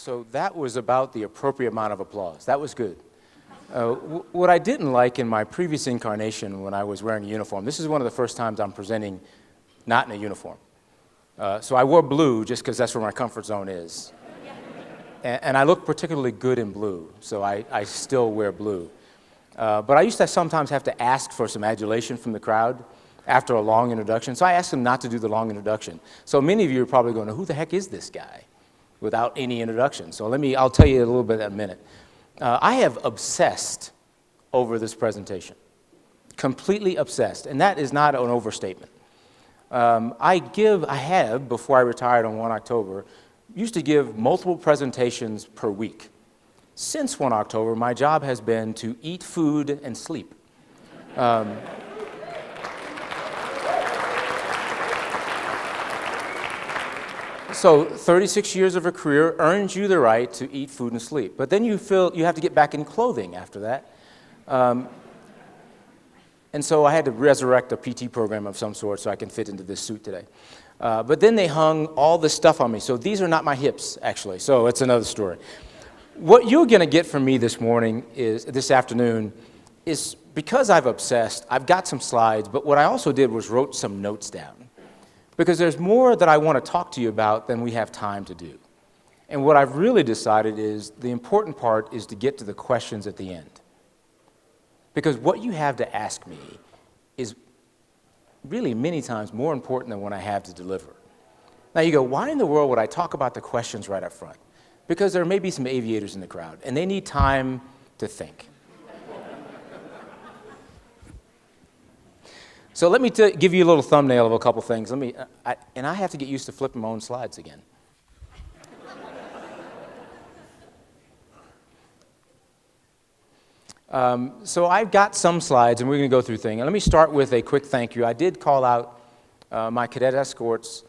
So that was about the appropriate amount of applause. That was good. What I didn't like in my previous incarnation when I was wearing a uniform, this is one of the first times I'm presenting not in a uniform. So I wore blue just because that's where my comfort zone is. And I look particularly good in blue, so I still wear blue. But I used to sometimes have to ask for some adulation from the crowd after a long introduction. So I asked them not to do the long introduction. So many of you are probably going, who the heck is this guy? Without any introduction. So I'll tell you a little bit in a minute. I have obsessed over this presentation. Completely obsessed, and that is not an overstatement. I have, before I retired on 1 October, used to give multiple presentations per week. Since 1 October, my job has been to eat food and sleep. So 36 years of a career earns you the right to eat food and sleep. But then you have to get back in clothing after that. And so I had to resurrect a PT program of some sort so I can fit into this suit today. But then they hung all this stuff on me. So these are not my hips, actually. So it's another story. What you're going to get from me this afternoon, is because I've obsessed, I've got some slides, but what I also did was wrote some notes down. Because there's more that I want to talk to you about than we have time to do. And what I've really decided is the important part is to get to the questions at the end. Because what you have to ask me is really many times more important than what I have to deliver. Now you go, why in the world would I talk about the questions right up front? Because there may be some aviators in the crowd, and they need time to think. So let me give you a little thumbnail of a couple things. And I have to get used to flipping my own slides again. So I've got some slides, and we're going to go through things. And let me start with a quick thank you. I did call out my cadet escorts,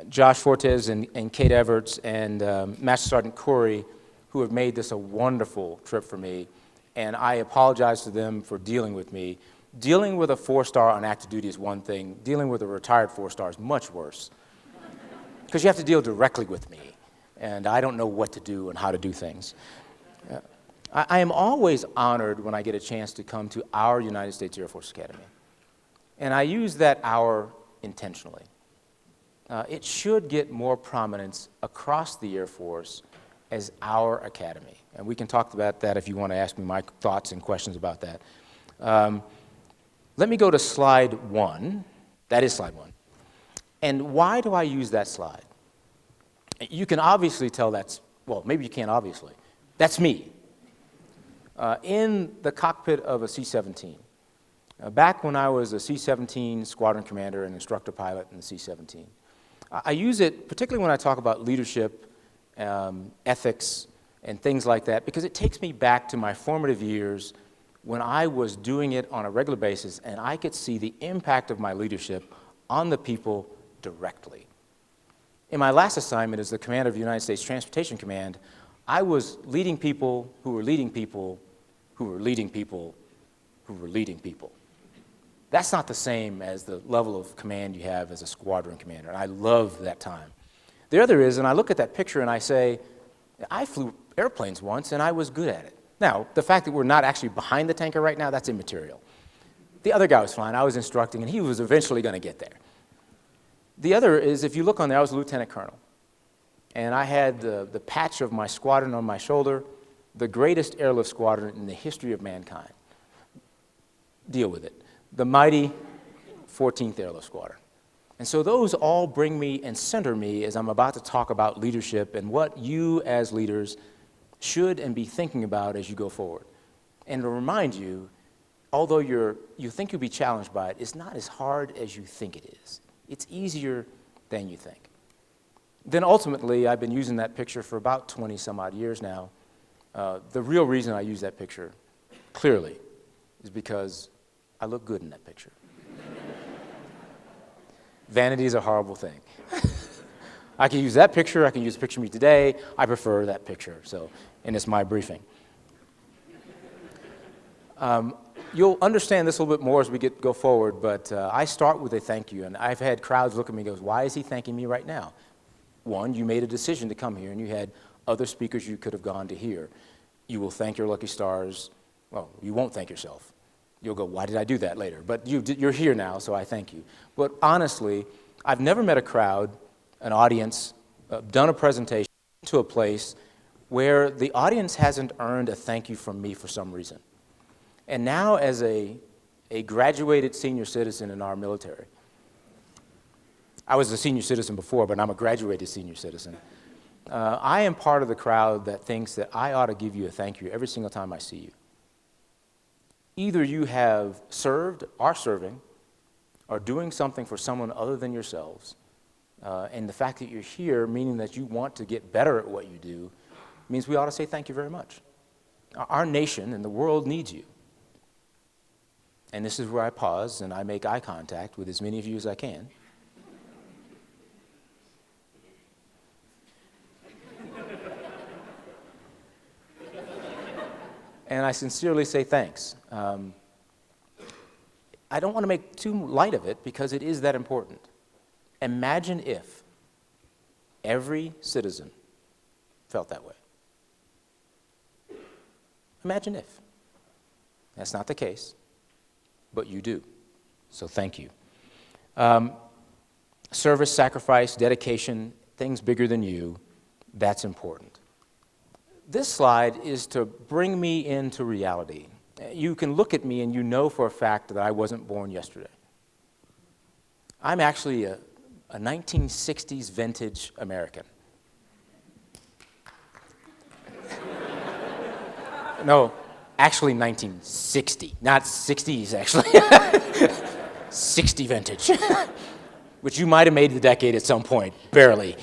Josh Fortes and Kate Everts, and Master Sergeant Corey, who have made this a wonderful trip for me. And I apologize to them for dealing with me. Dealing with a 4-star on active duty is one thing. Dealing with a retired 4-star is much worse. Because you have to deal directly with me. And I don't know what to do and how to do things. I am always honored when I get a chance to come to our United States Air Force Academy. And I use that "our" intentionally. It should get more prominence across the Air Force as our academy. And we can talk about that if you want to ask me my thoughts and questions about that. Let me go to slide 1. That is slide 1. And why do I use that slide? You can obviously tell maybe you can't obviously. That's me. In the cockpit of a C-17. Back when I was a C-17 squadron commander and instructor pilot in the C-17. I use it particularly when I talk about leadership, ethics, and things like that, because it takes me back to my formative years when I was doing it on a regular basis, and I could see the impact of my leadership on the people directly. In my last assignment as the commander of the United States Transportation Command, I was leading people who were leading people who were leading people who were leading people. That's not the same as the level of command you have as a squadron commander, and I love that time. The other is, and I look at that picture and I say, I flew airplanes once and I was good at it. Now, the fact that we're not actually behind the tanker right now, that's immaterial. The other guy was flying, I was instructing, and he was eventually going to get there. The other is, if you look on there, I was a lieutenant colonel. And I had the patch of my squadron on my shoulder, the greatest airlift squadron in the history of mankind. Deal with it. The mighty 14th Airlift Squadron. And so those all bring me and center me as I'm about to talk about leadership and what you as leaders should and be thinking about as you go forward. And to remind you, although you think you'll be challenged by it, it's not as hard as you think it is. It's easier than you think. Then ultimately, I've been using that picture for about 20 some odd years now. The real reason I use that picture, clearly, is because I look good in that picture. Vanity is a horrible thing. I can use that picture, I can use a picture of me today. I prefer that picture, and it's my briefing. You'll understand this a little bit more as we go forward, but I start with a thank you, and I've had crowds look at me and go, why is he thanking me right now? one, you made a decision to come here, and you had other speakers you could have gone to hear. You will thank your lucky stars. Well, you won't thank yourself. You'll go, why did I do that later? But you're here now, so I thank you. But honestly, I've never met a crowd, an audience, done a presentation to a place where the audience hasn't earned a thank you from me for some reason. And now as a graduated senior citizen in our military, I was a senior citizen before, but I'm a graduated senior citizen. I am part of the crowd that thinks that I ought to give you a thank you every single time I see you. Either you have served, are serving, or doing something for someone other than yourselves. And the fact that you're here, meaning that you want to get better at what you do, means we ought to say thank you very much. Our nation and the world needs you. And this is where I pause and I make eye contact with as many of you as I can. And I sincerely say thanks. I don't want to make too light of it because it is that important. Imagine if every citizen felt that way. Imagine if. That's not the case, but you do. So thank you. Service, sacrifice, dedication, things bigger than you, that's important. This slide is to bring me into reality. You can look at me and you know for a fact that I wasn't born yesterday. I'm actually a 1960s vintage American. No, actually 1960, not 60s actually. 60 vintage, which you might have made the decade at some point, barely.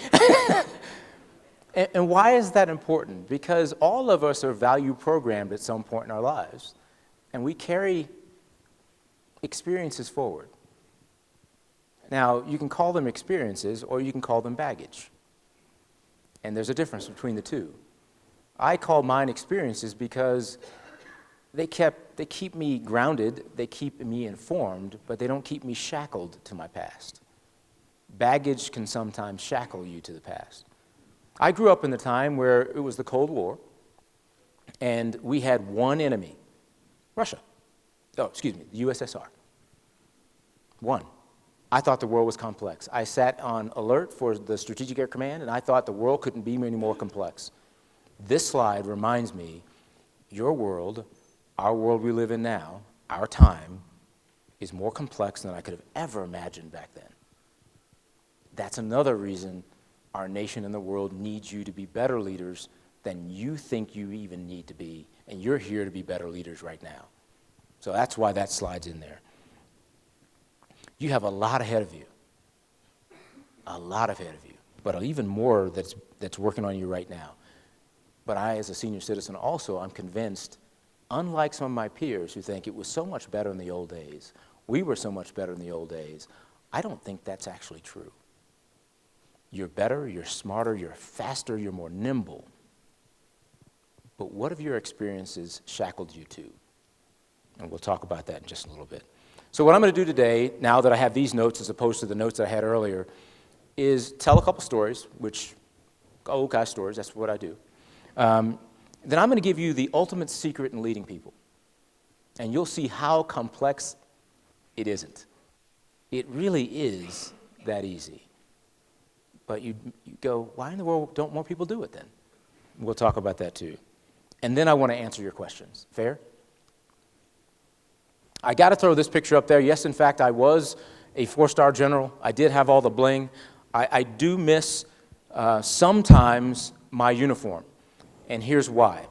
And why is that important? Because all of us are value programmed at some point in our lives, and we carry experiences forward. Now, you can call them experiences, or you can call them baggage. And there's a difference between the two. I call mine experiences because they keep me grounded, they keep me informed, but they don't keep me shackled to my past. Baggage can sometimes shackle you to the past. I grew up in the time where it was the Cold War, and we had one enemy, Russia. Oh, excuse me, the USSR. One. I thought the world was complex. I sat on alert for the Strategic Air Command, and I thought the world couldn't be any more complex. This slide reminds me, your world, our world we live in now, our time, is more complex than I could have ever imagined back then. That's another reason our nation and the world needs you to be better leaders than you think you even need to be, and you're here to be better leaders right now. So that's why that slide's in there. You have a lot ahead of you, but even more that's working on you right now. But I, as a senior citizen also, I'm convinced, unlike some of my peers who think it was so much better in the old days, we were so much better in the old days, I don't think that's actually true. You're better, you're smarter, you're faster, you're more nimble. But what have your experiences shackled you to? And we'll talk about that in just a little bit. So what I'm going to do today, now that I have these notes as opposed to the notes that I had earlier, is tell a couple stories, which, old guy stories, that's what I do. Then I'm going to give you the ultimate secret in leading people. And you'll see how complex it isn't. It really is that easy. But you go, why in the world don't more people do it then? We'll talk about that too. And then I want to answer your questions. Fair? I got to throw this picture up there. Yes, in fact, I was a 4-star general. I did have all the bling. I do miss sometimes my uniform. And here's why.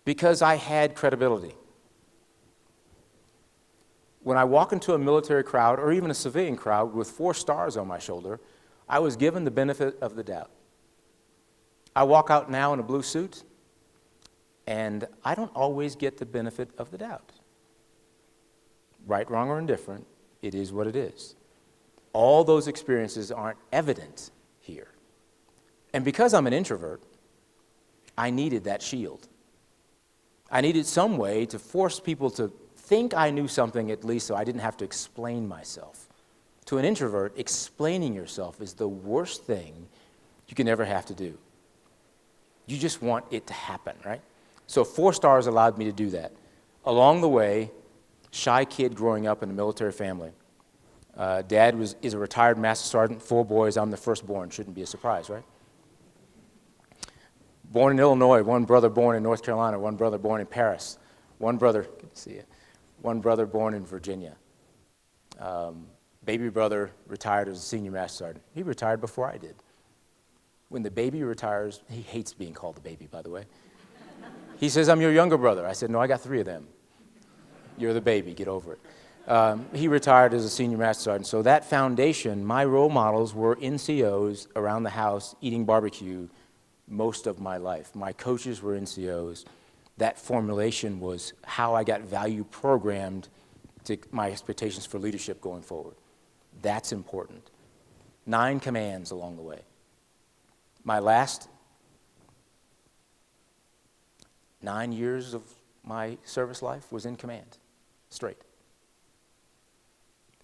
Because I had credibility. When I walk into a military crowd or even a civilian crowd with 4 stars on my shoulder, I was given the benefit of the doubt. I walk out now in a blue suit, and I don't always get the benefit of the doubt. Right, wrong, or indifferent, it is what it is. All those experiences aren't evident here. And because I'm an introvert, I needed that shield. I needed some way to force people to think I knew something at least so I didn't have to explain myself. To an introvert, explaining yourself is the worst thing you can never have to do. You just want it to happen, right? So 4 stars allowed me to do that. Along the way, shy kid growing up in a military family. Dad is a retired master sergeant, 4 boys. I'm the firstborn. Shouldn't be a surprise, right? Born in Illinois, 1 brother born in North Carolina, 1 brother born in Paris, 1 brother, good to see you, 1 brother born in Virginia. Baby brother retired as a senior master sergeant. He retired before I did. When the baby retires, he hates being called the baby, by the way. He says, I'm your younger brother. I said, no, I got 3 of them. You're the baby, get over it. He retired as a senior master sergeant. So that foundation, my role models were NCOs around the house eating barbecue most of my life. My coaches were NCOs. That formulation was how I got value programmed to my expectations for leadership going forward. That's important. 9 commands along the way. My last 9 years of my service life was in command, straight.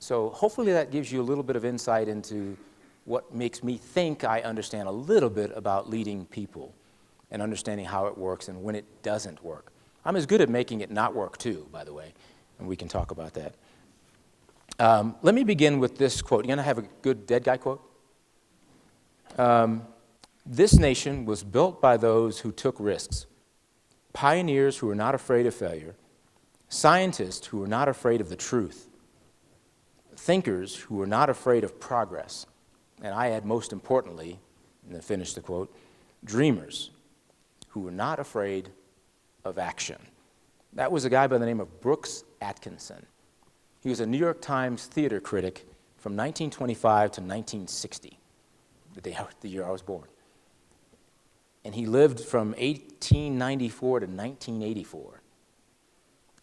So hopefully that gives you a little bit of insight into what makes me think I understand a little bit about leading people and understanding how it works and when it doesn't work. I'm as good at making it not work too, by the way, and we can talk about that. Let me begin with this quote. You gonna have a good dead guy quote? This nation was built by those who took risks, pioneers who were not afraid of failure, scientists who were not afraid of the truth, thinkers who were not afraid of progress, and I add most importantly, and then finish the quote, dreamers who were not afraid of action. That was a guy by the name of Brooks Atkinson. He was a New York Times theater critic from 1925 to 1960, the year I was born. And he lived from 1894 to 1984.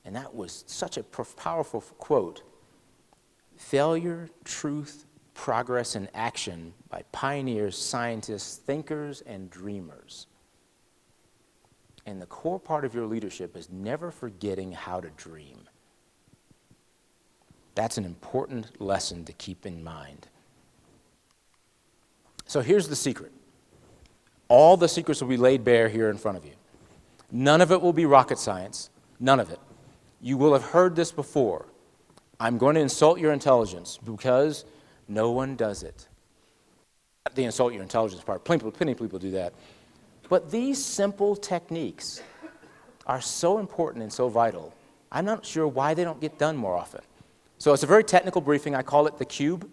And that was such a powerful quote. Failure, truth, progress, and action by pioneers, scientists, thinkers, and dreamers. And the core part of your leadership is never forgetting how to dream. That's an important lesson to keep in mind. So here's the secret. All the secrets will be laid bare here in front of you. None of it will be rocket science. None of it. You will have heard this before. I'm going to insult your intelligence because no one does it. Not the insult your intelligence part. Plenty of people do that. But these simple techniques are so important and so vital. I'm not sure why they don't get done more often. So it's a very technical briefing. I call it the cube.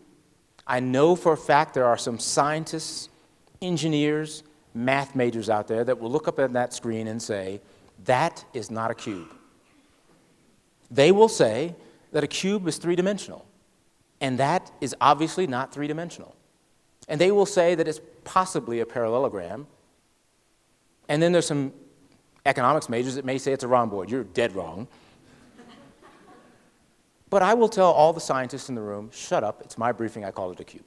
I know for a fact there are some scientists, engineers, math majors out there that will look up at that screen and say, that is not a cube. They will say that a cube is 3-dimensional, and that is obviously not 3-dimensional. And they will say that it's possibly a parallelogram, and then there's some economics majors that may say it's a rhomboid. You're dead wrong. But I will tell all the scientists in the room, shut up, it's my briefing, I call it a cube.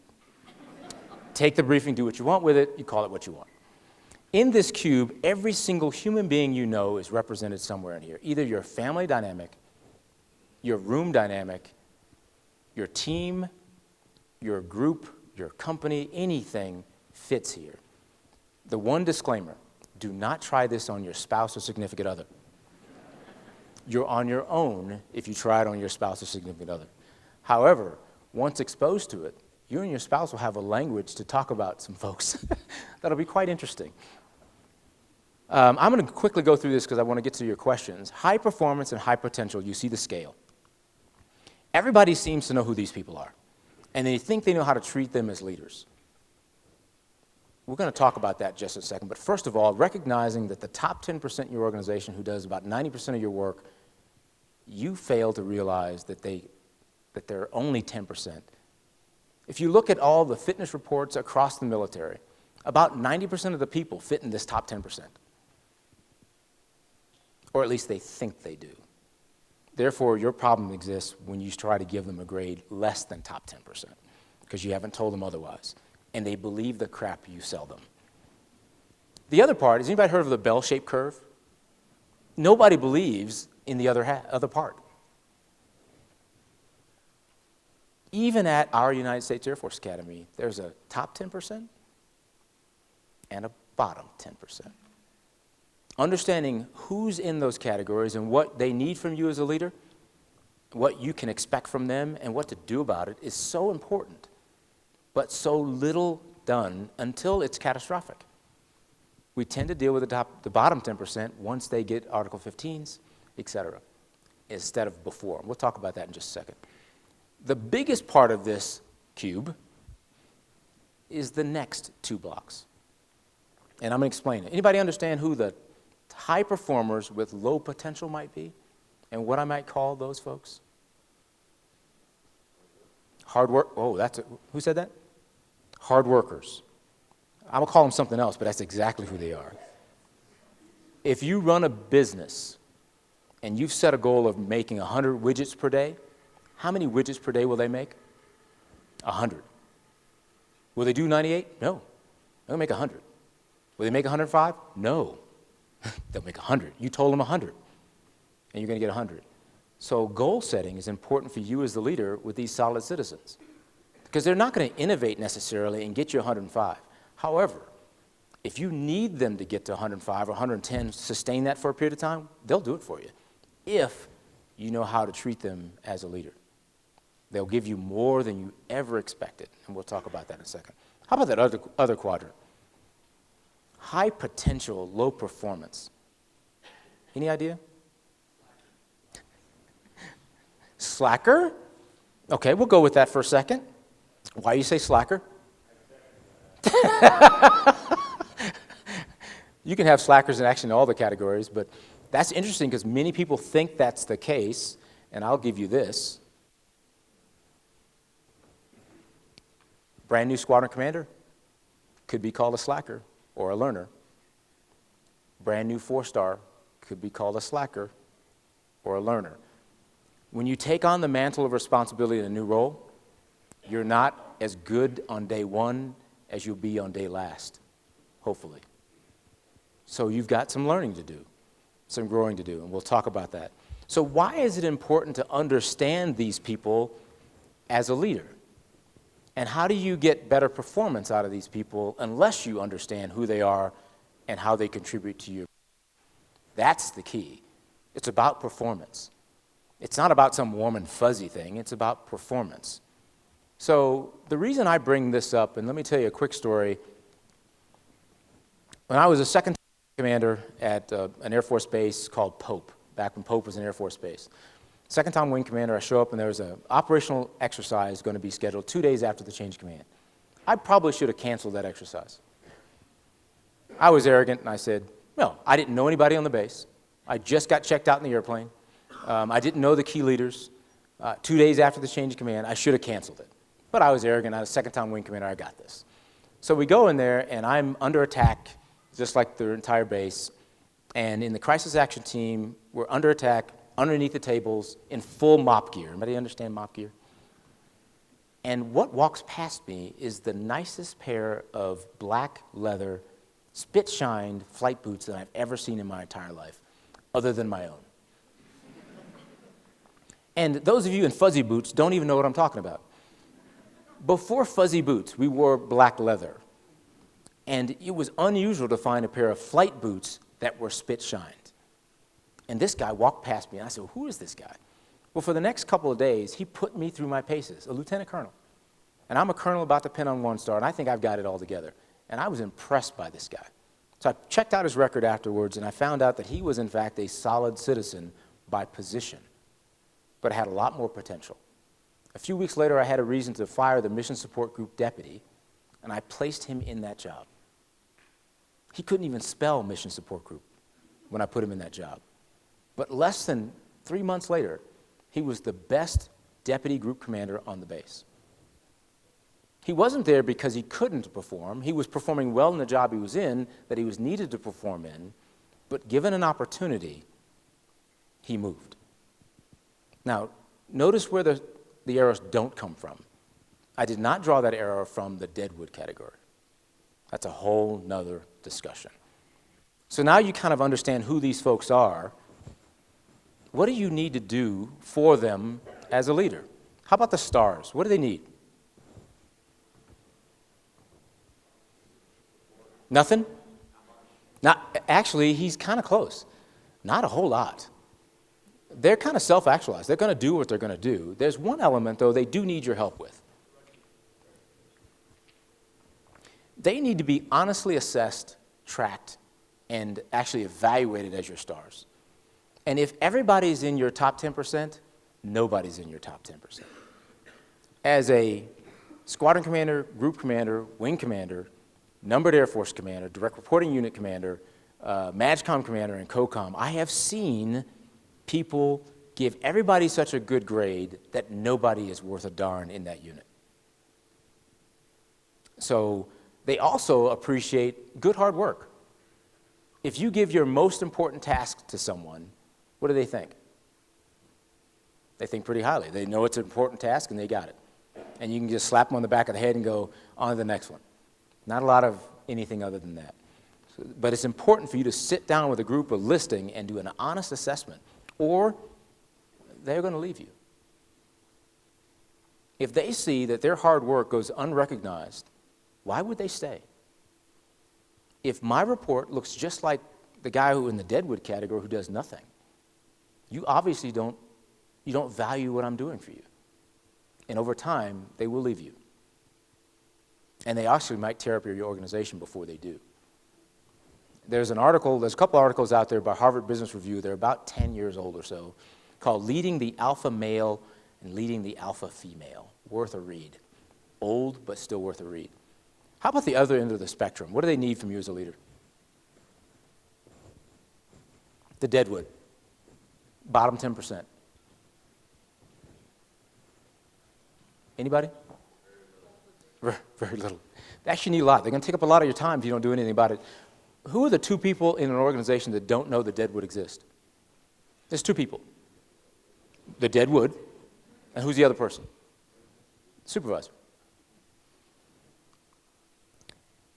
Take the briefing, do what you want with it, you call it what you want. In this cube, every single human being you know is represented somewhere in here. Either your family dynamic, your room dynamic, your team, your group, your company, anything fits here. The one disclaimer, do not try this on your spouse or significant other. You're on your own if you try it on your spouse or significant other. However, once exposed to it, you and your spouse will have a language to talk about some folks. That'll be quite interesting. I'm going to quickly go through this because I want to get to your questions. High performance and high potential, you see the scale. Everybody seems to know who these people are, and they think they know how to treat them as leaders. We're going to talk about that just in a second, but first of all, recognizing that the top 10% in your organization who does about 90% of your work, you fail to realize that they're only 10%. If you look at all the fitness reports across the military, about 90% of the people fit in this top 10%. Or at least they think they do. Therefore, your problem exists when you try to give them a grade less than top 10%, because you haven't told them otherwise, and they believe the crap you sell them. The other part, has anybody heard of the bell-shaped curve? Nobody believes in the other part. Even at our United States Air Force Academy, there's a top 10%, and a bottom 10%. Understanding who's in those categories and what they need from you as a leader, what you can expect from them, and what to do about it is so important, but so little done until it's catastrophic. We tend to deal with the bottom 10% once they get Article 15s, et cetera, instead of before. We'll talk about that in just a second. The biggest part of this cube is the next 2 blocks. And I'm going to explain it. Anybody understand who the high performers with low potential might be and what I might call those folks? Hard work. Oh, who said that? Hard workers. I'm going to call them something else, but that's exactly who they are. If you run a business and you've set a goal of making 100 widgets per day, how many widgets per day will they make? 100. Will they do 98? No. They'll make 100. Will they make 105? No. They'll make 100. You told them 100, and you're going to get 100. So goal setting is important for you as the leader with these solid citizens, because they're not going to innovate necessarily and get you 105. However, if you need them to get to 105 or 110, sustain that for a period of time, they'll do it for you if you know how to treat them as a leader. They'll give you more than you ever expected, and we'll talk about that in a second. How about that other quadrant? High potential, low performance. Any idea? Slacker? Okay, we'll go with that for a second. Why you say slacker? You can have slackers in actually in all the categories, but that's interesting because many people think that's the case, and I'll give you this. Brand new squadron commander could be called a slacker or a learner. Brand new 4-star could be called a slacker or a learner. When you take on the mantle of responsibility in a new role, you're not as good on day 1 as you'll be on day last, hopefully. So you've got some learning to do, some growing to do, and we'll talk about that. So why is it important to understand these people as a leader? And how do you get better performance out of these people unless you understand who they are and how they contribute to you? That's the key. It's about performance. It's not about some warm and fuzzy thing. It's about performance. So the reason I bring this up, and let me tell you a quick story. When I was a second commander at an Air Force base called Pope, back when Pope was an Air Force base. Second time wing commander, I show up and there was an operational exercise going to be scheduled 2 days after the change of command. I probably should have canceled that exercise. I was arrogant and I said, well, I didn't know anybody on the base. I just got checked out in the airplane. I didn't know the key leaders. 2 days after the change of command, I should have canceled it. But I was arrogant. I was second time wing commander. I got this. So we go in there and I'm under attack, just like the entire base. And in the crisis action team, we're under attack, underneath the tables, in full mop gear. Anybody understand mop gear? And what walks past me is the nicest pair of black leather, spit-shined flight boots that I've ever seen in my entire life, other than my own. And those of you in fuzzy boots don't even know what I'm talking about. Before fuzzy boots, we wore black leather. And it was unusual to find a pair of flight boots that were spit-shined. And this guy walked past me, and I said, well, who is this guy? Well, for the next couple of days, he put me through my paces, a lieutenant colonel. And I'm a colonel about to pin on 1-star, and I think I've got it all together. And I was impressed by this guy. So I checked out his record afterwards, and I found out that he was, in fact, a solid citizen by position, but had a lot more potential. A few weeks later, I had a reason to fire the mission support group deputy, and I placed him in that job. He couldn't even spell mission support group when I put him in that job. But less than 3 months later, he was the best deputy group commander on the base. He wasn't there because he couldn't perform. He was performing well in the job he was in, that he was needed to perform in, but given an opportunity, he moved. Now, notice where the arrows don't come from. I did not draw that arrow from the Deadwood category. That's a whole nother discussion. So now you kind of understand who these folks are. What do you need to do for them as a leader? How about the stars? What do they need? Nothing? Actually, he's kind of close. Not a whole lot. They're kind of self-actualized. They're going to do what they're going to do. There's one element, though, they do need your help with. They need to be honestly assessed, tracked, and actually evaluated as your stars. And if everybody's in your top 10%, nobody's in your top 10%. As a squadron commander, group commander, wing commander, numbered Air Force commander, direct reporting unit commander, MAGCOM commander, and COCOM, I have seen people give everybody such a good grade that nobody is worth a darn in that unit. So they also appreciate good hard work. If you give your most important task to someone, what do they think? They think pretty highly. They know it's an important task and they got it. And you can just slap them on the back of the head and go on to the next one. Not a lot of anything other than that. But it's important for you to sit down with a group of listing and do an honest assessment, or they're going to leave you. If they see that their hard work goes unrecognized, why would they stay? If my report looks just like the guy who in the Deadwood category who does nothing, you obviously don't value what I'm doing for you. And over time, they will leave you. And they actually might tear up your organization before they do. There's a couple articles out there by Harvard Business Review, they're about 10 years old or so, called Leading the Alpha Male and Leading the Alpha Female. Worth a read. Old, but still worth a read. How about the other end of the spectrum? What do they need from you as a leader? The Deadwood. Bottom 10%. Anybody? Very little. They actually need a lot. They're going to take up a lot of your time if you don't do anything about it. Who are the two people in an organization that don't know the Deadwood exists? There's two people. The Deadwood, and who's the other person? Supervisor.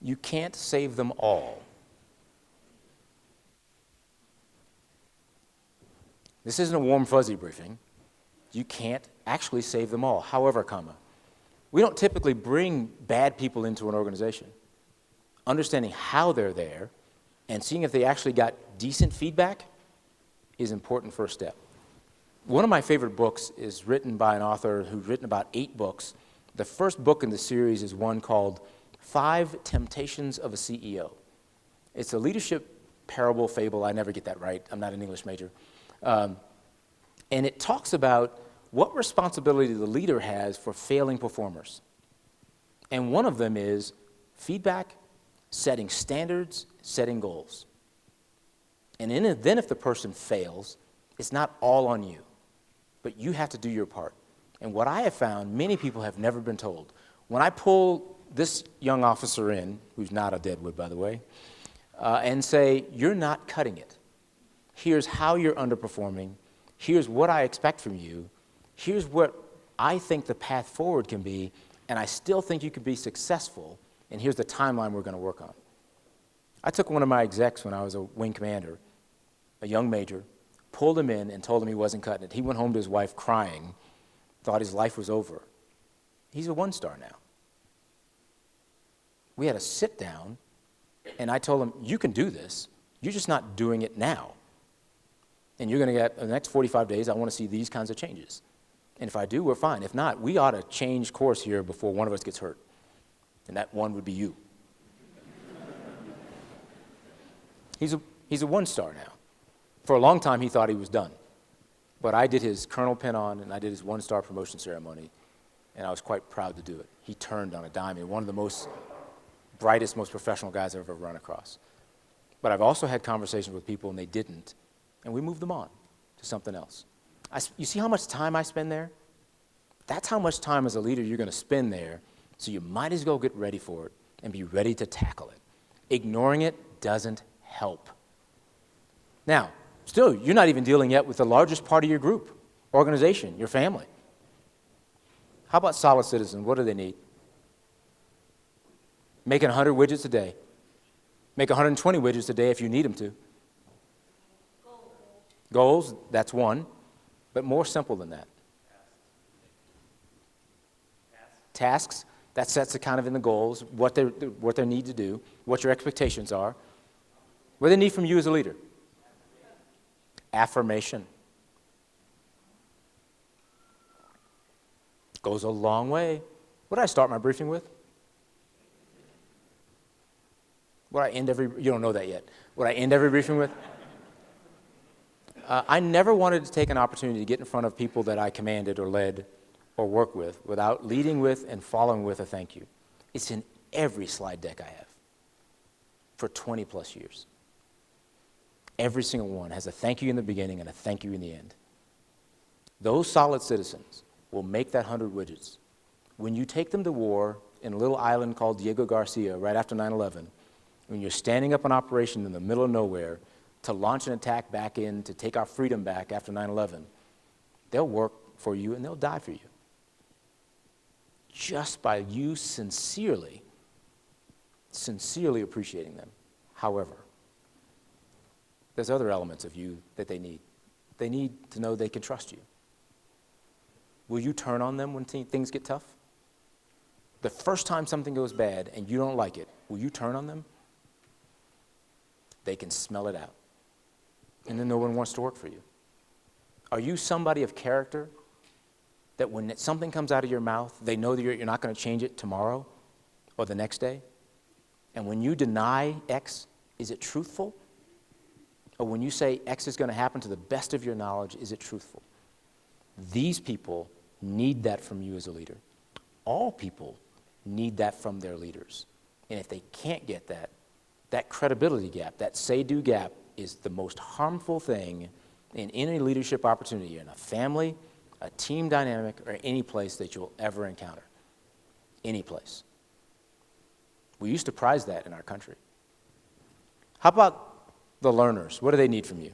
You can't save them all. This isn't a warm, fuzzy briefing. You can't actually save them all. However, we don't typically bring bad people into an organization. Understanding how they're there and seeing if they actually got decent feedback is an important first step. One of my favorite books is written by an author who's written about 8 books. The first book in the series is one called 5 Temptations of a CEO. It's a leadership parable, fable. I never get that right. I'm not an English major. And it talks about what responsibility the leader has for failing performers. And one of them is feedback, setting standards, setting goals. And then if the person fails, it's not all on you, but you have to do your part. And what I have found, many people have never been told. When I pull this young officer in, who's not a Deadwood, by the way, and say, you're not cutting it. Here's how you're underperforming. Here's what I expect from you. Here's what I think the path forward can be, and I still think you could be successful, and here's the timeline we're going to work on. I took one of my execs when I was a wing commander, a young major, pulled him in and told him he wasn't cutting it. He went home to his wife crying, thought his life was over. He's a 1-star now. We had a sit down, and I told him, you can do this. You're just not doing it now. And you're going to get, in the next 45 days, I want to see these kinds of changes. And if I do, we're fine. If not, we ought to change course here before one of us gets hurt. And that one would be you. He's a 1-star now. For a long time, he thought he was done. But I did his colonel pin on, and I did his 1-star promotion ceremony, and I was quite proud to do it. He turned on a dime. One of the most brightest, most professional guys I've ever run across. But I've also had conversations with people, and they didn't, and we moved them on to something else. You see how much time I spend there? That's how much time as a leader you're going to spend there, so you might as well get ready for it and be ready to tackle it. Ignoring it doesn't help. Now, still, you're not even dealing yet with the largest part of your group, organization, your family. How about solid citizens? What do they need? Making 100 widgets a day. Make 120 widgets a day if you need them to. Goals, that's one, but more simple than that. Tasks. That sets it kind of in the goals, what they need to do, what your expectations are, what they need from you as a leader. Affirmation. Goes a long way. What did I start my briefing with? What I end every, you don't know that yet. What I end every briefing with? I never wanted to take an opportunity to get in front of people that I commanded or led or worked with without leading with and following with a thank you. It's in every slide deck I have for 20 plus years. Every single one has a thank you in the beginning and a thank you in the end. Those solid citizens will make that 100 widgets. When you take them to war in a little island called Diego Garcia right after 9/11, when you're standing up an operation in the middle of nowhere to launch an attack back in to take our freedom back after 9/11, they'll work for you and they'll die for you. Just by you sincerely appreciating them. However, there's other elements of you that they need. They need to know they can trust you. Will you turn on them when things get tough? The first time something goes bad and you don't like it, will you turn on them? They can smell it out. And then no one wants to work for you. Are you somebody of character that when something comes out of your mouth, they know that you're not going to change it tomorrow or the next day? And when you deny X, is it truthful? Or when you say X is going to happen to the best of your knowledge, is it truthful? These people need that from you as a leader. All people need that from their leaders. And if they can't get that, that credibility gap, that say-do gap, is the most harmful thing in any leadership opportunity, in a family, a team dynamic, or any place that you'll ever encounter. Any place. We used to prize that in our country. How about the learners? What do they need from you?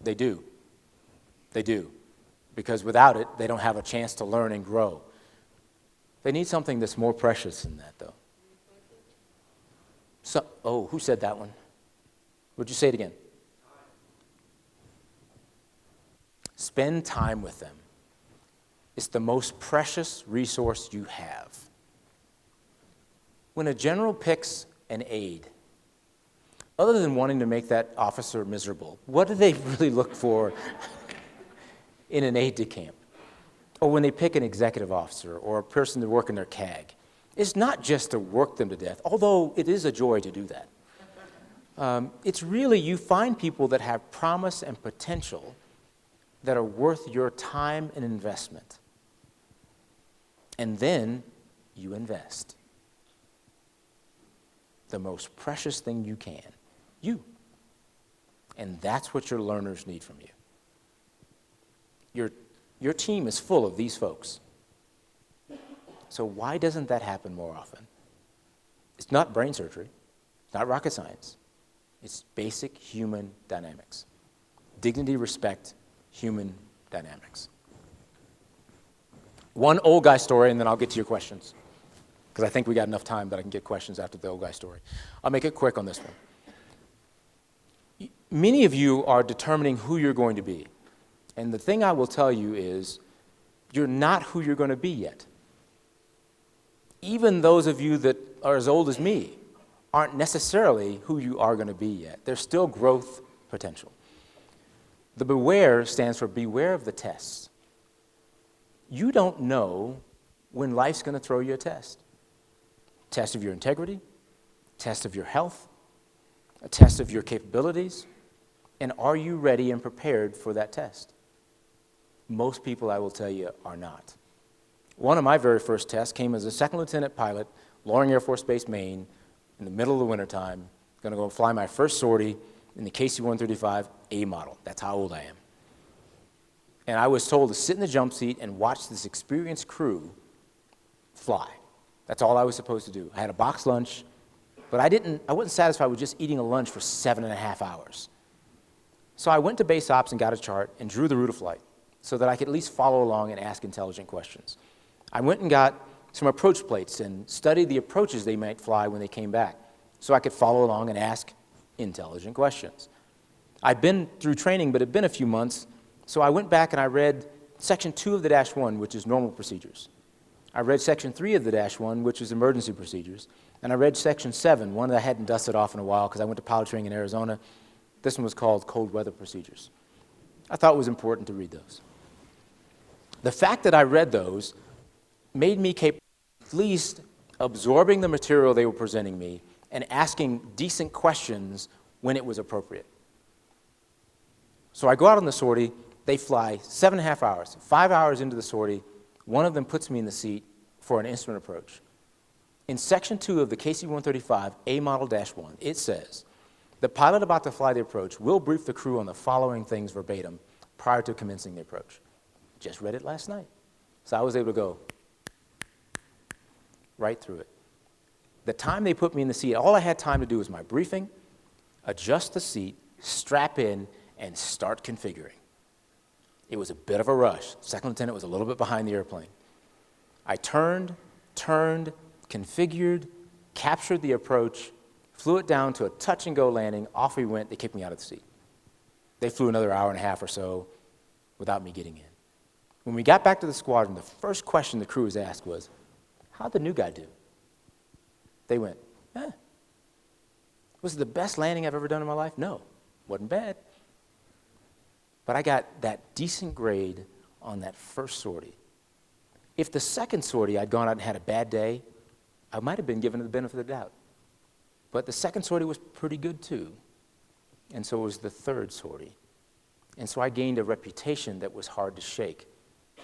They do. They do. Because without it, they don't have a chance to learn and grow. They need something that's more precious than that, though. Who said that one? Would you say it again? Spend time with them. It's the most precious resource you have. When a general picks an aide, other than wanting to make that officer miserable, what do they really look for in an aide-de-camp? Or when they pick an executive officer or a person to work in their CAG? It's not just to work them to death, although it is a joy to do that. It's really you find people that have promise and potential that are worth your time and investment. And then you invest. The most precious thing you can. You. And that's what your learners need from you. Your team is full of these folks. So why doesn't that happen more often? It's not brain surgery. It's not rocket science. It's basic human dynamics. Dignity, respect, human dynamics. One old guy story, and then I'll get to your questions, because I think we got enough time that I can get questions after the old guy story. I'll make it quick on this one. Many of you are determining who you're going to be. And the thing I will tell you is, you're not who you're going to be yet. Even those of you that are as old as me aren't necessarily who you are going to be yet. There's still growth potential. The beware stands for beware of the tests. You don't know when life's going to throw you a test. Test of your integrity, test of your health, a test of your capabilities, and are you ready and prepared for that test? Most people, I will tell you, are not. One of my very first tests came as a second lieutenant pilot, Loring Air Force Base, Maine, in the middle of the wintertime, going to go fly my first sortie in the KC-135 A model. That's how old I am. And I was told to sit in the jump seat and watch this experienced crew fly. That's all I was supposed to do. I had a boxed lunch, but I wasn't satisfied with just eating a lunch for 7.5 hours. So I went to base ops and got a chart and drew the route of flight so that I could at least follow along and ask intelligent questions. I went and got some approach plates and studied the approaches they might fly when they came back so I could follow along and ask intelligent questions. I'd been through training, but it had been a few months, so I went back and I read Section 2 of the -1, which is normal procedures. I read Section 3 of the -1, which is emergency procedures. And I read Section 7, one that I hadn't dusted off in a while because I went to pilot training in Arizona. This one was called cold weather procedures. I thought it was important to read those. The fact that I read those made me capable of at least absorbing the material they were presenting me and asking decent questions when it was appropriate. So I go out on the sortie. They fly 7.5 hours. 5 hours into the sortie, one of them puts me in the seat for an instrument approach. In Section 2 of the KC-135 A Model -1, it says, the pilot about to fly the approach will brief the crew on the following things verbatim prior to commencing the approach. Just read it last night. So I was able to go right through it. The time they put me in the seat, all I had time to do was my briefing, adjust the seat, strap in, and start configuring. It was a bit of a rush. Second lieutenant was a little bit behind the airplane. I turned, configured, captured the approach, flew it down to a touch-and-go landing. Off we went. They kicked me out of the seat. They flew another hour and a half or so without me getting in. When we got back to the squadron, the first question the crew was asked was, how'd the new guy do? They went, was it the best landing I've ever done in my life? No, wasn't bad. But I got that decent grade on that first sortie. If the second sortie I'd gone out and had a bad day, I might have been given the benefit of the doubt. But the second sortie was pretty good too. And so was the third sortie. And so I gained a reputation that was hard to shake.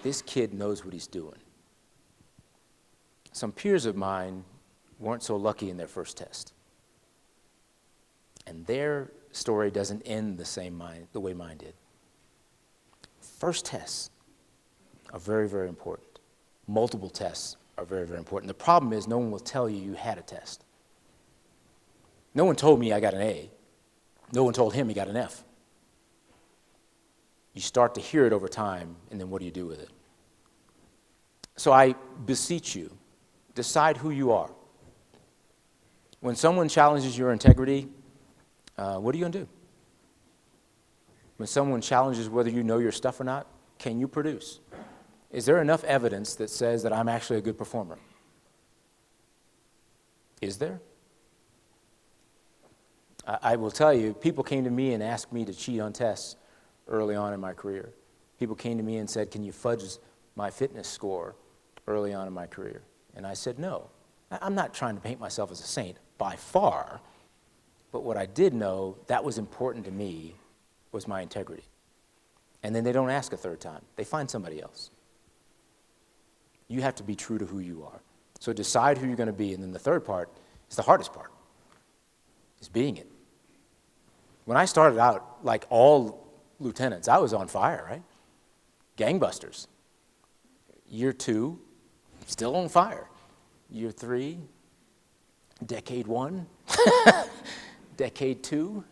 This kid knows what he's doing. Some peers of mine weren't so lucky in their first test. And their story doesn't end the way mine did. First tests are very, very important. Multiple tests are very, very important. The problem is no one will tell you you had a test. No one told me I got an A. No one told him he got an F. You start to hear it over time, and then what do you do with it? So I beseech you, decide who you are. When someone challenges your integrity, what are you going to do? When someone challenges whether you know your stuff or not, can you produce? Is there enough evidence that says that I'm actually a good performer? Is there? I will tell you, people came to me and asked me to cheat on tests early on in my career. People came to me and said, can you fudge my fitness score early on in my career? And I said, no. I'm not trying to paint myself as a saint by far, but what I did know that was important to me was my integrity. And then they don't ask a third time. They find somebody else. You have to be true to who you are. So decide who you're going to be, and then the third part is the hardest part, is being it. When I started out, like all lieutenants, I was on fire, right? Gangbusters. Year 2, still on fire. Year 3, decade 1, decade 2,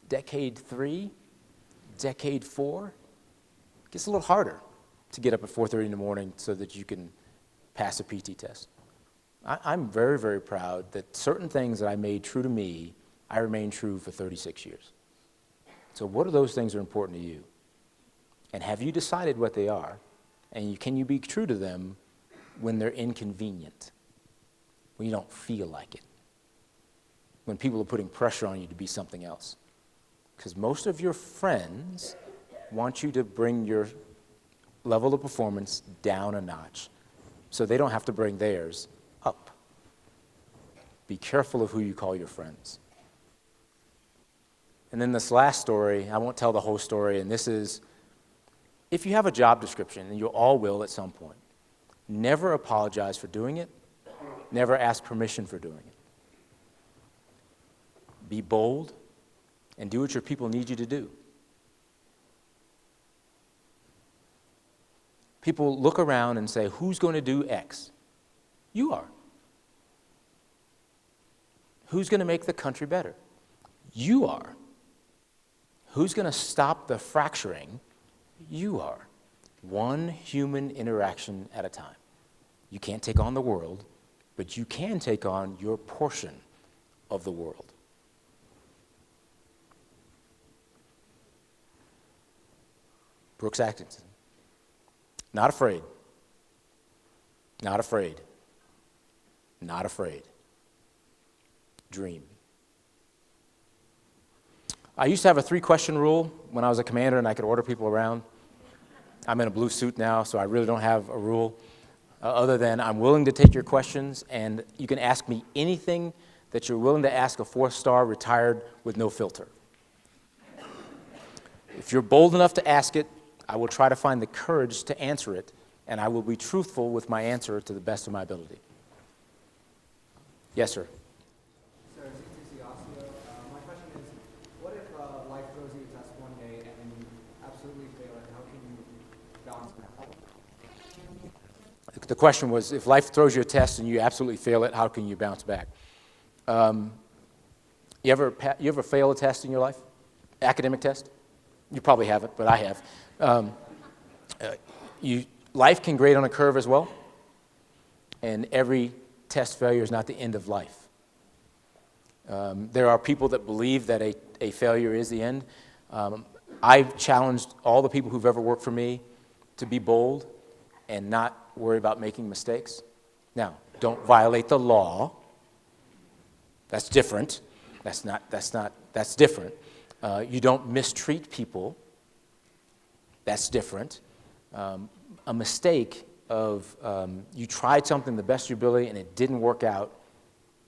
decade 3, decade 4. It gets a little harder to get up at 4:30 in the morning so that you can pass a PT test. I'm very, very proud that certain things that I made true to me, I remained true for 36 years. So what are those things that are important to you? And have you decided what they are? And can you be true to them when they're inconvenient, when you don't feel like it, when people are putting pressure on you to be something else? Because most of your friends want you to bring your level of performance down a notch so they don't have to bring theirs up. Be careful of who you call your friends. And then this last story, I won't tell the whole story, and this is, if you have a job description, and you all will at some point, never apologize for doing it, never ask permission for doing it. Be bold, and do what your people need you to do. People look around and say, who's going to do X? You are. Who's going to make the country better? You are. Who's going to stop the fracturing? You are. One human interaction at a time. You can't take on the world, but you can take on your portion of the world. Brooks Atkinson, Not afraid. Not afraid. Not afraid. Dream. I used to have a 3-question rule when I was a commander and I could order people around. I'm in a blue suit now, so I really don't have a rule other than I'm willing to take your questions, and you can ask me anything that you're willing to ask a 4-star retired with no filter. If you're bold enough to ask it, I will try to find the courage to answer it, and I will be truthful with my answer to the best of my ability. Yes, sir. My question is, what if life throws you a test one day and you absolutely fail it? How can you balance that? The question was, if life throws you a test and you absolutely fail it, how can you bounce back? You ever fail a test in your life? Academic test? You probably haven't, but I have. Life can grade on a curve as well, and every test failure is not the end of life. There are people that believe that a failure is the end. I've challenged all the people who've ever worked for me to be bold and not worry about making mistakes. Now, don't violate the law. That's different. That's different. You don't mistreat people. That's different. A mistake of you tried something the best of your ability and it didn't work out,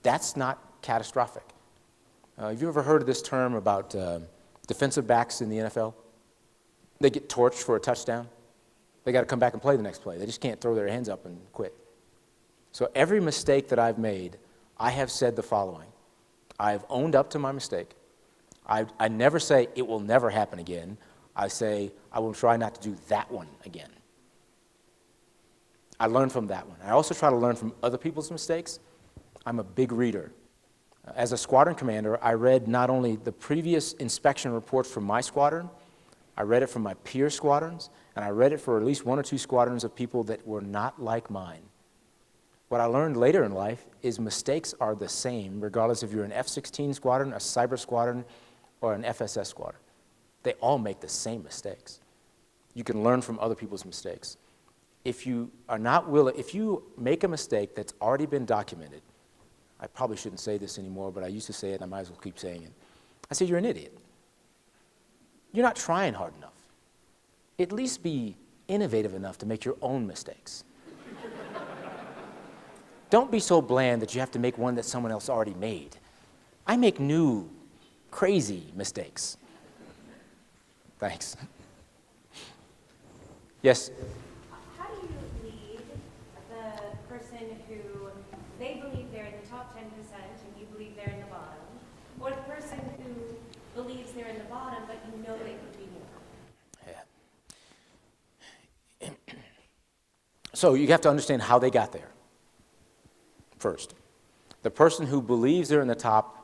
that's not catastrophic. Have you ever heard of this term about defensive backs in the NFL? They get torched for a touchdown. They got to come back and play the next play. They just can't throw their hands up and quit. So every mistake that I've made, I have said the following. I've owned up to my mistake. I never say it will never happen again. I say I will try not to do that one again. I learned from that one. I also try to learn from other people's mistakes. I'm a big reader. As a squadron commander, I read not only the previous inspection reports from my squadron, I read it from my peer squadrons, and I read it for at least 1 or 2 squadrons of people that were not like mine. What I learned later in life is mistakes are the same, regardless if you're an F-16 squadron, a cyber squadron, or an FSS squadron. They all make the same mistakes. You can learn from other people's mistakes. If you are not willing, if you make a mistake that's already been documented, I probably shouldn't say this anymore, but I used to say it, and I might as well keep saying it. I say, you're an idiot. You're not trying hard enough. At least be innovative enough to make your own mistakes. Don't be so bland that you have to make one that someone else already made. I make new, crazy mistakes. Thanks. Yes? How do you lead the person who they believe they're in the top 10% and you believe they're in the bottom, or the person who believes they're in the bottom but you know they could be more? Yeah. So you have to understand how they got there first. The person who believes they're in the top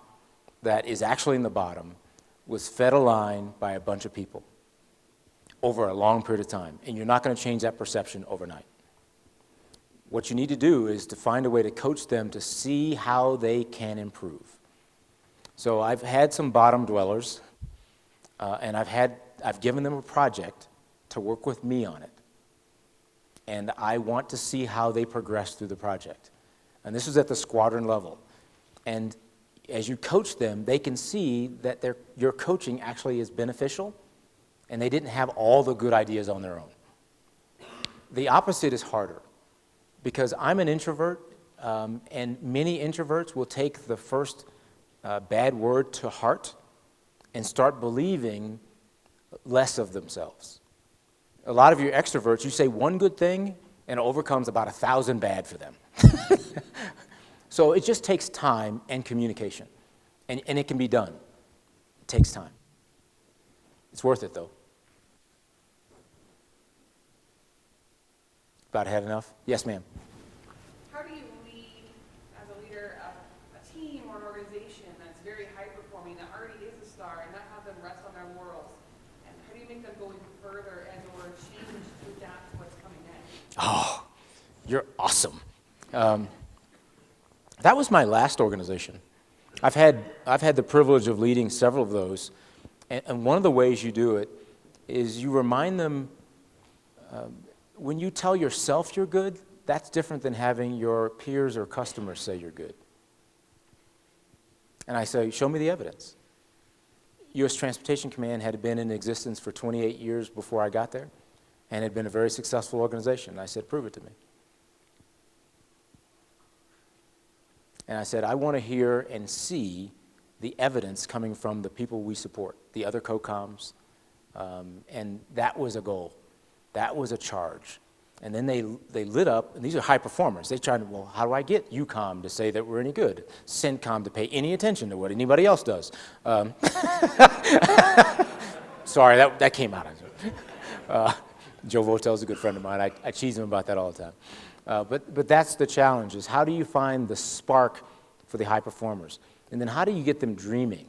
that is actually in the bottom was fed a line by a bunch of people over a long period of time, and you're not going to change that perception overnight. What you need to do is to find a way to coach them to see how they can improve. So I've had some bottom dwellers, and I've given them a project to work with me on it, and I want to see how they progress through the project. And this is at the squadron level. And as you coach them, they can see that your coaching actually is beneficial, and they didn't have all the good ideas on their own. The opposite is harder, because I'm an introvert, and many introverts will take the first bad word to heart and start believing less of themselves. A lot of you extroverts, you say one good thing, and it overcomes about 1,000 bad for them. So it just takes time and communication, and it can be done. It takes time. It's worth it, though. About had enough? Yes, ma'am. How do you lead, as a leader, a team or an organization that's very high-performing, that already is a star, and not have them rest on their laurels? And how do you make them go even further and or change to adapt to what's coming next? Oh, you're awesome. That was my last organization. I've had the privilege of leading several of those, and one of the ways you do it is you remind them when you tell yourself you're good, that's different than having your peers or customers say you're good. And I say, show me the evidence. U.S. Transportation Command had been in existence for 28 years before I got there, and had been a very successful organization. I said, prove it to me. And I said, I want to hear and see the evidence coming from the people we support, the other COCOMs, and that was a goal. That was a charge. And then they lit up, and these are high performers. They tried, well, how do I get UCOM to say that we're any good? CENTCOM to pay any attention to what anybody else does. Sorry, that came out. Joe Votel's a good friend of mine. I tease him about that all the time. But that's the challenge, is how do you find the spark for the high performers? And then how do you get them dreaming?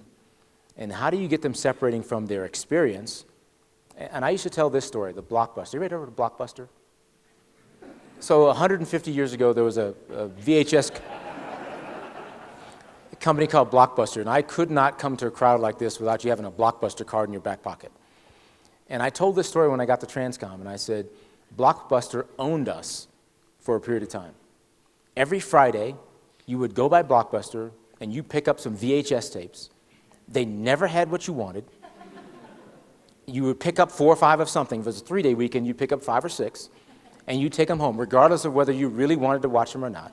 And how do you get them separating from their experience? And I used to tell this story, the Blockbuster. You ever heard of Blockbuster? So 150 years ago, there was a VHS company called Blockbuster, and I could not come to a crowd like this without you having a Blockbuster card in your back pocket. And I told this story when I got to Transcom, and I said, Blockbuster owned us for a period of time. Every Friday, you would go by Blockbuster, and you pick up some VHS tapes. They never had what you wanted. You would pick up 4 or 5 of something. If it was a 3-day weekend, you'd pick up 5 or 6. And you take them home, regardless of whether you really wanted to watch them or not.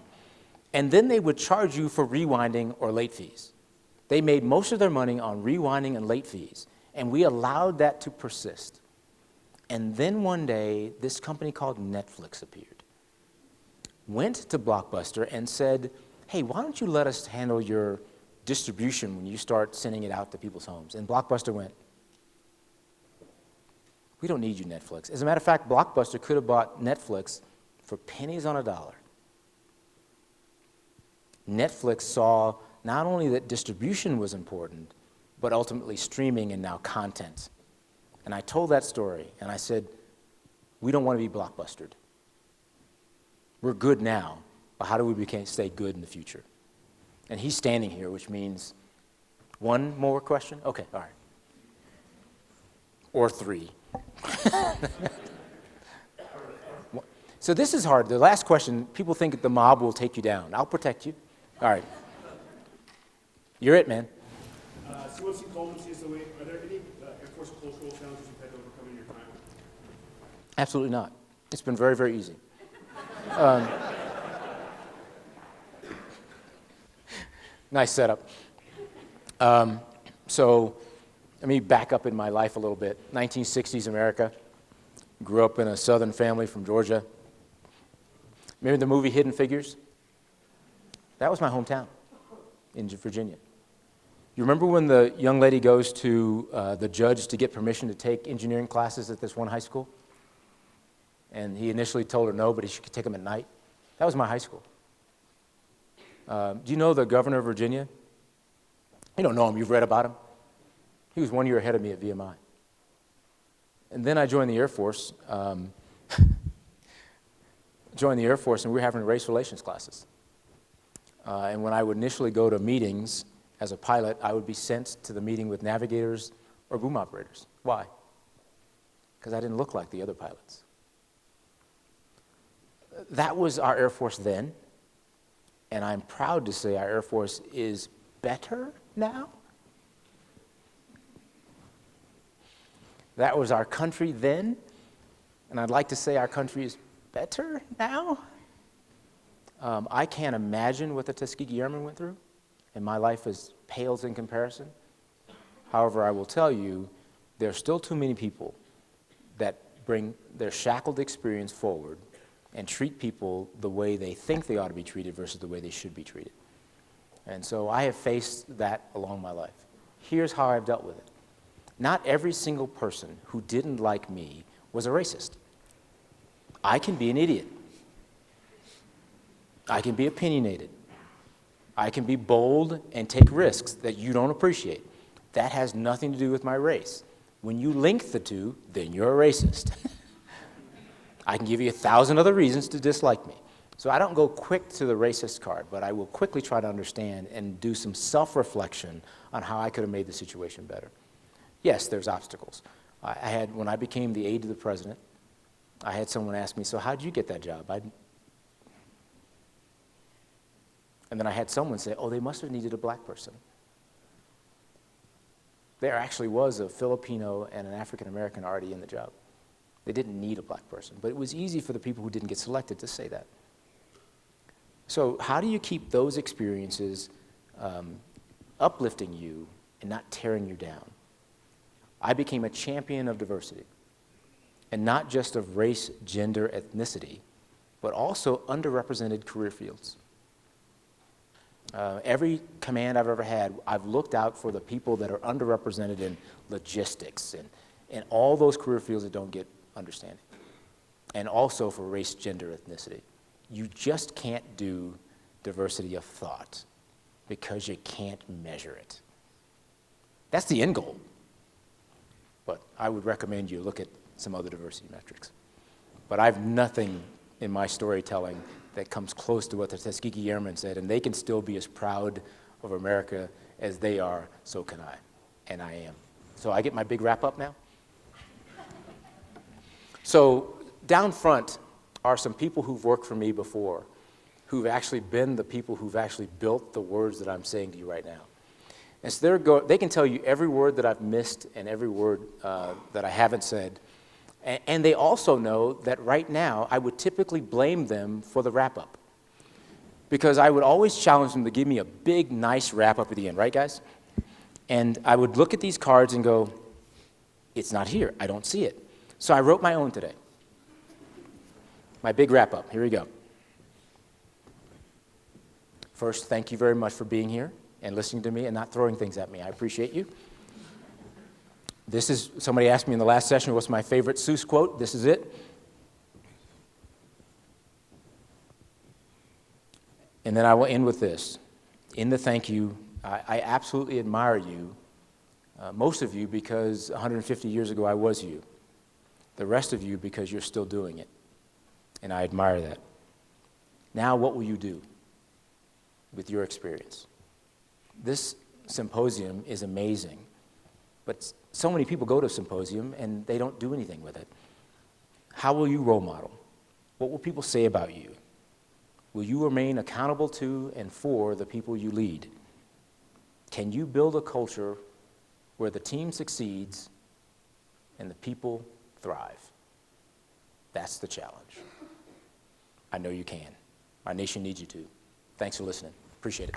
And then they would charge you for rewinding or late fees. They made most of their money on rewinding and late fees, and we allowed that to persist. And then one day, this company called Netflix appeared, went to Blockbuster and said, hey, why don't you let us handle your distribution when you start sending it out to people's homes? And Blockbuster went, we don't need you, Netflix. As a matter of fact, Blockbuster could have bought Netflix for pennies on a dollar. Netflix saw not only that distribution was important, but ultimately streaming and now content. And I told that story, and I said, we don't want to be Blockbustered. We're good now, but how do we stay good in the future? And he's standing here, which means one more question? Okay, all right. Or 3. So this is hard. The last question, people think the mob will take you down. I'll protect you. All right. You're it, man. So once you called CSOA, are there any Air Force cultural challenges you've had to overcome in your time? Absolutely not. It's been very, very easy. Nice setup. So let me back up in my life a little bit. 1960s America. Grew up in a southern family from Georgia. Remember the movie Hidden Figures? That was my hometown in Virginia. You remember when the young lady goes to the judge to get permission to take engineering classes at this one high school? And he initially told her no, but she could take them at night. That was my high school. Do you know the governor of Virginia? You don't know him, you've read about him. He was 1 year ahead of me at VMI. And then I joined the Air Force. And we were having race relations classes. And when I would initially go to meetings as a pilot, I would be sent to the meeting with navigators or boom operators. Why? Because I didn't look like the other pilots. That was our Air Force then, and I'm proud to say our Air Force is better now. That was our country then, and I'd like to say our country is better now. I can't imagine what the Tuskegee Airmen went through, and my life pales in comparison. However, I will tell you, there are still too many people that bring their shackled experience forward and treat people the way they think they ought to be treated versus the way they should be treated. And so I have faced that along my life. Here's how I've dealt with it. Not every single person who didn't like me was a racist. I can be an idiot. I can be opinionated. I can be bold and take risks that you don't appreciate. That has nothing to do with my race. When you link the two, then you're a racist. I can give you 1,000 other reasons to dislike me. So I don't go quick to the racist card, but I will quickly try to understand and do some self-reflection on how I could have made the situation better. Yes, there's obstacles. When I became the aide to the president, I had someone ask me, so how'd you get that job? And then I had someone say, oh, they must have needed a black person. There actually was a Filipino and an African American already in the job. They didn't need a black person, but it was easy for the people who didn't get selected to say that. So how do you keep those experiences uplifting you and not tearing you down? I became a champion of diversity, and not just of race, gender, ethnicity, but also underrepresented career fields. Every command I've ever had, I've looked out for the people that are underrepresented in logistics and all those career fields that don't get understanding, and also for race, gender, ethnicity. You just can't do diversity of thought because you can't measure it. That's the end goal. But I would recommend you look at some other diversity metrics. But I have nothing in my storytelling that comes close to what the Tuskegee Airmen said, and they can still be as proud of America as they are, so can I, and I am. So I get my big wrap up now? So down front are some people who've worked for me before, who've actually been the people who've actually built the words that I'm saying to you right now. And so they can tell you every word that I've missed and every word that I haven't said. And they also know that right now I would typically blame them for the wrap-up, because I would always challenge them to give me a big, nice wrap-up at the end, right, guys? And I would look at these cards and go, it's not here. I don't see it. So I wrote my own today. My big wrap-up. Here we go. First, thank you very much for being here and listening to me and not throwing things at me. I appreciate you. This is, somebody asked me in the last session, what's my favorite Seuss quote? This is it. And then I will end with this. In the thank you, I absolutely admire you, most of you because 150 years ago I was you. The rest of you because you're still doing it. And I admire that. Now what will you do with your experience? This symposium is amazing, but so many people go to a symposium and they don't do anything with it. How will you role model? What will people say about you? Will you remain accountable to and for the people you lead? Can you build a culture where the team succeeds and the people thrive? That's the challenge. I know you can. Our nation needs you to. Thanks for listening. Appreciate it.